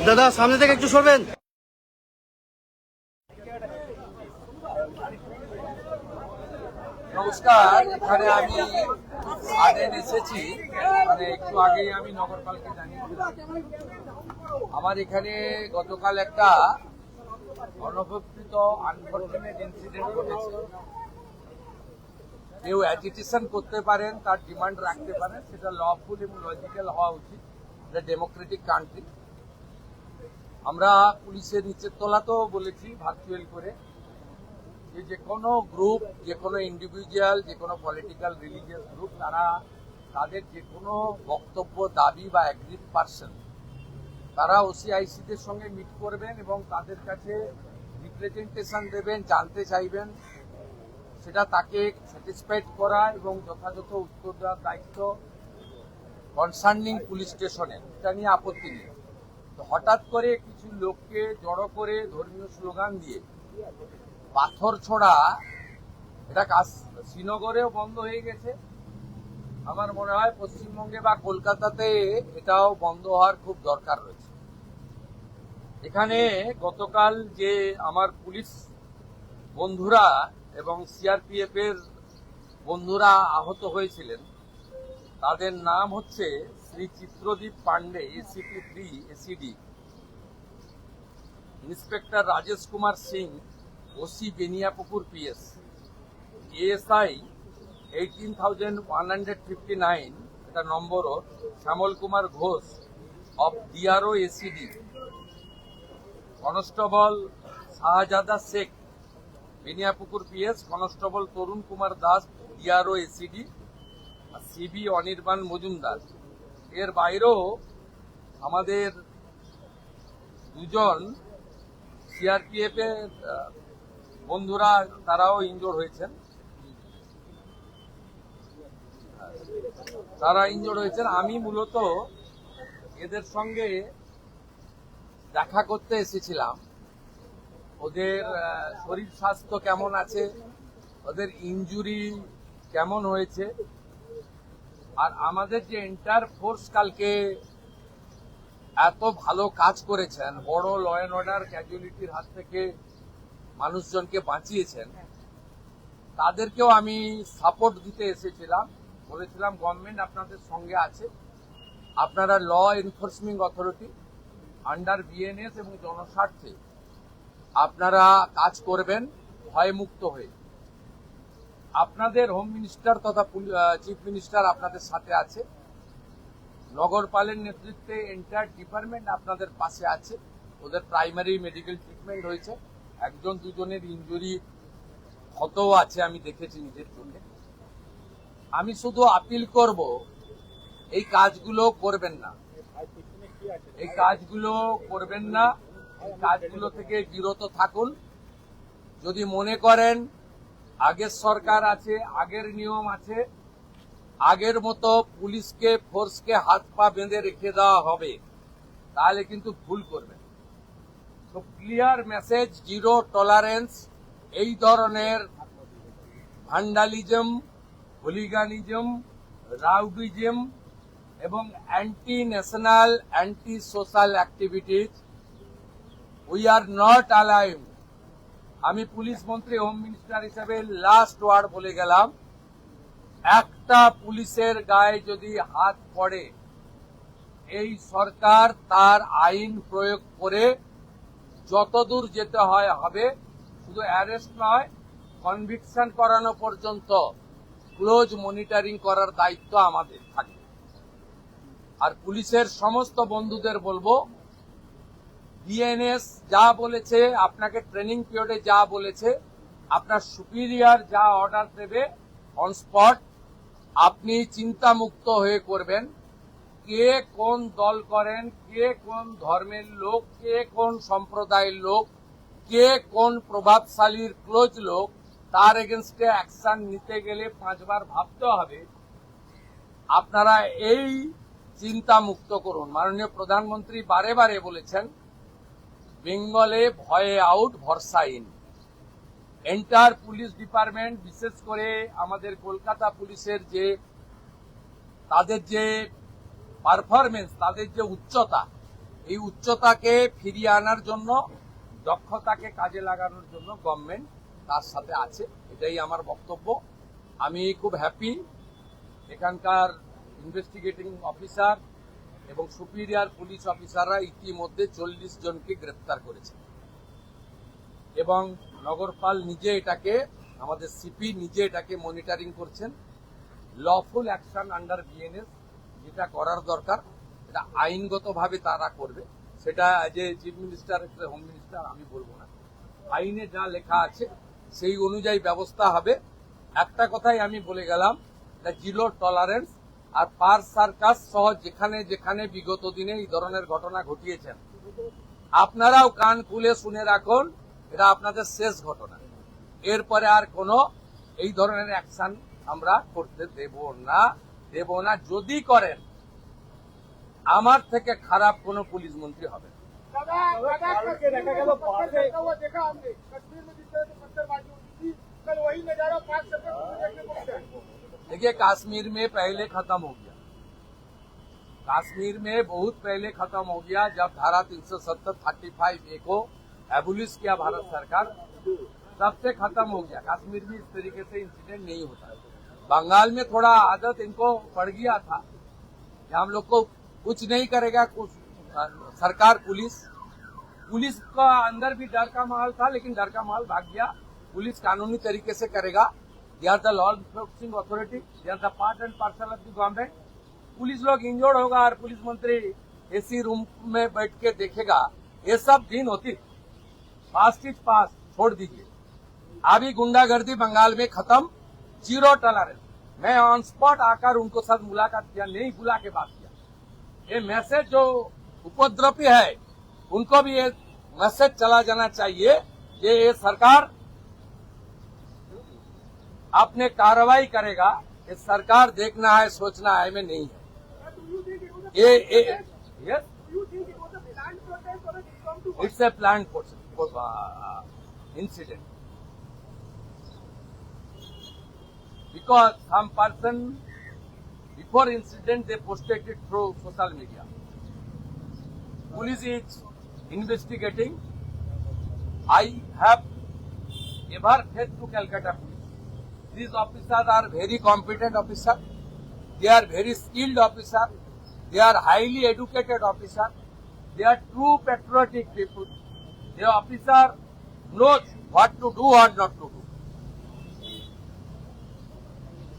দাদা সামনে থেকে একটু সরবেন। নমস্কার, এখানে আমি আদেন এসেছি, মানে একটু আগেই আমি নগরপালকে জানিয়েছিলাম আমার এখানে গতকাল একটা অনভিপ্রেত আনফরচুনেট ইনসিডেন্ট ঘটেছে। কেউ অ্যাজিটেশন করতে পারেন, তার ডিমান্ড রাখতে পারেন, সেটা লফুল এবং লজিক্যাল হওয়া উচিত। এটা ডেমোক্রেটিক কান্ট্রি। আমরা পুলিশের নিচের তলাতেও বলেছি ভার্চুয়াল করে যে কোনো গ্রুপ, যে কোনো ইন্ডিভিজুয়াল, যে কোনো পলিটিক্যাল রিলিজিয়াস গ্রুপ, তারা তাদের যে কোনো বক্তব্য, দাবি বা অ্যাগ্রিড পার্সন, তারা ওসিআইসিদের সঙ্গে মিট করবেন এবং তাদের কাছে রিপ্রেজেন্টেশন দেবেন, জানতে চাইবেন, সেটা তাকে স্যাটিসফাইড করা এবং যথাযথ উত্তর দেওয়ার দায়িত্ব কনসার্নিং পুলিশ স্টেশনের। এটা নিয়ে আপত্তি নেই। তো হঠাৎ করে কিছু লোককে জড়ো করে ধর্মীয় স্লোগান দিয়ে পাথর ছোড়া, এটা শ্রীনগরেও বন্ধ হয়ে গেছে। আমার মনে হয় পশ্চিমবঙ্গে বা কলকাতাতে এটাও বন্ধ হওয়ার খুব দরকার রয়েছে। এখানে গতকাল যে আমার পুলিশ বন্ধুরা এবং সিআরপিএফ এর বন্ধুরা আহত হয়েছিলেন, তাদের নাম হচ্ছে Shri Chitradip Pandey, ACP3 ACD, inspector Rajesh Kumar Singh, OC Beniapukur PS, ASI 18,159, এটা number, Shyamal Kumar Ghosh of DRO ACD, constable Shahzada Sheikh Beniapukur PS, constable Tarun Kumar Das DRO ACD, CB Anirban Majumdar. এর বাইরেও আমাদের দুজন সিআরপিএফ এর বন্ধুরা, তারাও ইনজোর হয়েছেন। আমি মূলত এদের সঙ্গে দেখা করতে এসেছিলাম, ওদের শরীর স্বাস্থ্য কেমন আছে, ওদের ইনজুরি কেমন হয়েছে, আর আমাদের যে এন্টায়ার ফোর্স কালকে এত ভালো কাজ করেছেন, বড় ল অ্যান্ড অর্ডার ক্যাজুয়ালিটির হাত থেকে মানুষজনকে বাঁচিয়েছেন, তাদেরকেও আমি সাপোর্ট দিতে এসেছিলাম। বলেছিলাম গভর্নমেন্ট আপনাদের সঙ্গে আছে, আপনারা law enforcing authority under BNS এবং জনস্বার্থে আপনারা কাজ করবেন ভয়মুক্ত হয়ে। আপনাদের হোম মিনিস্টার তথা চিফ মিনিস্টার আপনাদের সাথে আছে, নগরপালের নেতৃত্বে এন্টায়ার ডিপার্টমেন্ট আপনাদের পাশে আছে। ওদের প্রাইমারি মেডিকেল ট্রিটমেন্ট হয়েছে, একজন দুজনের ইনজুরি ক্ষতও আছে, আমি দেখেছি নিজের চোখে। আমি শুধু আপিল করব, এই কাজগুলো করবেন না, এই কাজগুলো থেকে বিরত থাকুন। যদি মনে করেন আগের সরকার আছে, আগের নিয়ম আছে, আগের মতো পুলিশকে, ফোর্সকে হাত পা বেঁধে রেখে দেওয়া হবে, তাহলে কিন্তু ভুল করবেন। তো ক্লিয়ার মেসেজ, জিরো টলারেন্স এই ধরনের ভ্যান্ডালিজম, হুলিগানিজম, রাউডিজম এবং anti national, anti social activities we are not allowed. আমি পুলিশ মন্ত্রী, হোম মিনিস্টার হিসেবে লাস্ট ওয়ার্ড বলে গেলাম, একটা পুলিশের গায়ে যদি হাত পড়ে, এই সরকার তার আইন প্রয়োগ করে যতদূর যেতে হয় হবে। শুধু অ্যারেস্ট নয়, কনভিকশন করানো পর্যন্ত ক্লোজ মনিটরিং করার দায়িত্ব আমাদের থাকবে। আর পুলিশের সমস্ত বন্ধুদের বলবো, বিএনএস যা বলেছে, আপনাকে ট্রেনিং পিরিয়ডে যা বলেছে, আপনার সুপিরিয়র যা অর্ডার দেবে অন স্পট, আপনি চিন্তামুক্ত হয়ে করবেন। কে কোন দল করেন, কে কোন ধর্মের লোক, কে কোন সম্প্রদায়ের লোক, কে কোন প্রভাবশালীর ক্লোজ লোক, তার এগেনস্টে অ্যাকশন নিতে গেলে 5 বার ভাবতে হবে। আপনারা এই চিন্তা মুক্ত করুন। মাননীয় প্রধানমন্ত্রী বারে বারে বলেছেন, বেঙ্গলে ভয়ে আউট, ভরসা ইন। এন্টায়ার পুলিশ ডিপার্টমেন্ট, বিশেষ করে আমাদের কলকাতা পুলিশের যে তাদের যে পারফরমেন্স, তাদের যে উচ্চতা, এই উচ্চতাকে ফিরিয়ে আনার জন্য, দক্ষতাকে কাজে লাগানোর জন্য গভর্নমেন্ট তার সাথে আছে। এটাই আমার বক্তব্য। আমি খুব হ্যাপি এখানকার ইনভেস্টিগেটিং অফিসার এবং সুপিরিয়র পুলিশ অফিসাররা ইতিমধ্যে 40 জনকে গ্রেপ্তার করেছে এবং নগরপাল নিজে এটাকে, আমাদের সিপি নিজে এটাকে মনিটরিং করছেন। লফুল অ্যাকশন আন্ডার বিএনএস যেটা করার দরকার, এটা আইনগতভাবে তারা করবে। সেটা যে চিফ মিনিস্টার, হোম মিনিস্টার আমি বলবো না, আইনে যা লেখা আছে সেই অনুযায়ী ব্যবস্থা হবে। একটা কথাই আমি বলে গেলাম, জিরো টলারেন্স। আর পার সার্কাস সহ যেখানে যেখানে বিগত দিনে এই ধরনের ঘটনা ঘটিয়েছেন, আপনারাও কান খুলে শুনে রাখুন, এটা আপনাদের শেষ ঘটনা। এরপরে আর কোনো এই ধরনের অ্যাকশন আমরা করতে দেব না। যদি করেন, আমার থেকে খারাপ কোনো পুলিশ মন্ত্রী হবে। देखिए, कश्मीर में पहले खत्म हो गया, कश्मीर में बहुत पहले खत्म हो गया। जब धारा 370-35A को एबुलिश किया भारत सरकार, तब से खत्म हो गया। कश्मीर में इस तरीके से इंसिडेंट नहीं होता। बंगाल में थोड़ा आदत इनको पड़ गया था कि हम लोग को कुछ नहीं करेगा कुछ सरकार, पुलिस का अंदर भी डर का माहौल था, लेकिन डर का माहौल भाग गया। पुलिस कानूनी तरीके से करेगा। They are the law enforcing authority, they are the part and parcel of the government. Police लोग इंजर्ड होगा और पुलिस मंत्री एसी रूम में बैठ के देखेगा, ये सब दिन होती। पास्ट इज पास्ट, छोड़ दीजिए। अभी गुंडागर्दी बंगाल में खत्म, जीरो टॉलरेंस। मैं ऑन स्पॉट आकर उनको साथ मुलाकात किया, नहीं बुला के बात किया। ये मैसेज जो उपद्रवी है, उनको भी ये मैसेज चला जाना चाहिए कि ये सरकार अपने कार्रवाई करेगा। ये सरकार देखना है, सोचना है में नहीं है। It's a plan incident because some person before incident they posted it through social media. Police is investigating. I have ever faith to Calcutta police. These officers are very competent officers. They are very skilled officers. They are highly educated officers. They are true patriotic people. The officer knows what to do or not to do.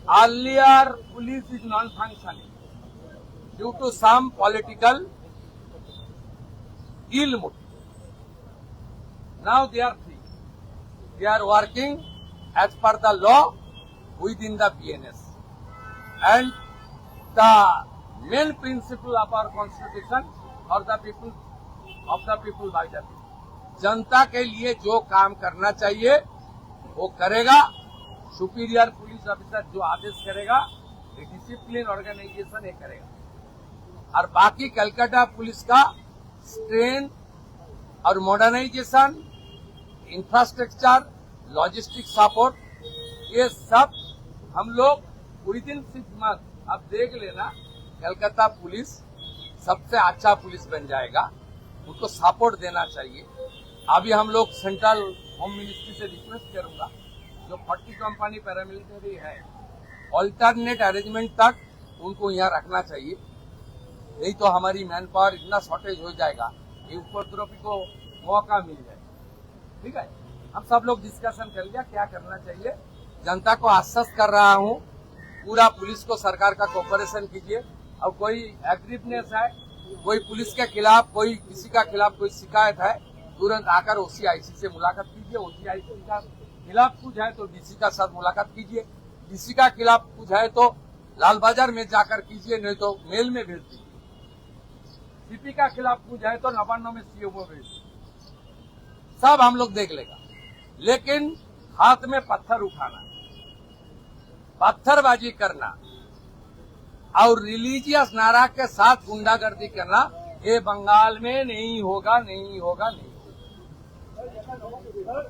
Earlier, police is non-functioning due to some political ill motive. Now they are free. They are working as per the law within the BNS. And the main principle of our constitution, or the people of the people by the people. जनता के लिए जो काम करना चाहिए वो करेगा। Superior police officer जो आदेश करेगा, ये डिसिप्लिन ऑर्गेनाइजेशन ये करेगा। और बाकी कलकत्ता पुलिस का स्ट्रेंथ और मॉडर्नाइजेशन, इंफ्रास्ट्रक्चर, लॉजिस्टिक सपोर्ट, ये सब हम लोग विद इन 6 मंथ, अब देख लेना, कलकत्ता पुलिस सबसे अच्छा पुलिस बन जाएगा। उनको सपोर्ट देना चाहिए। अभी हम लोग सेंट्रल होम मिनिस्ट्री से रिक्वेस्ट करूंगा, जो 40 कंपनी पैरामिलिट्री है, ऑल्टरनेट अरेंजमेंट तक उनको यहाँ रखना चाहिए। नहीं तो हमारी मैन पावर इतना शॉर्टेज हो जाएगा कि उपद्रवी को मौका मिल जाएगा। ठीक है, हम सब लोग डिस्कशन कर लिया क्या करना चाहिए। जनता को आश्वस्त कर रहा हूँ, पूरा पुलिस को सरकार का कोऑपरेशन कीजिए। और कोई एग्रीवनेस है, कोई पुलिस के खिलाफ, कोई किसी का खिलाफ कोई शिकायत है, तुरंत आकर OCIC से मुलाकात कीजिए। OCIC का खिलाफ कुछ है तो DC का साथ मुलाकात कीजिए। DC का खिलाफ कुछ है तो लाल बाजार में जाकर कीजिए, नहीं तो मेल में भेज दीजिए। CP का खिलाफ कुछ है तो नवान्न में CO में भेज दीजिए। सब हम लोग देख लेगा, लेकिन हाथ में पत्थर उठाना, पत्थरबाजी करना और रिलीजियस नारा के साथ गुंडागर्दी करना, ये बंगाल में नहीं होगा, नहीं होगा, नहीं होगा।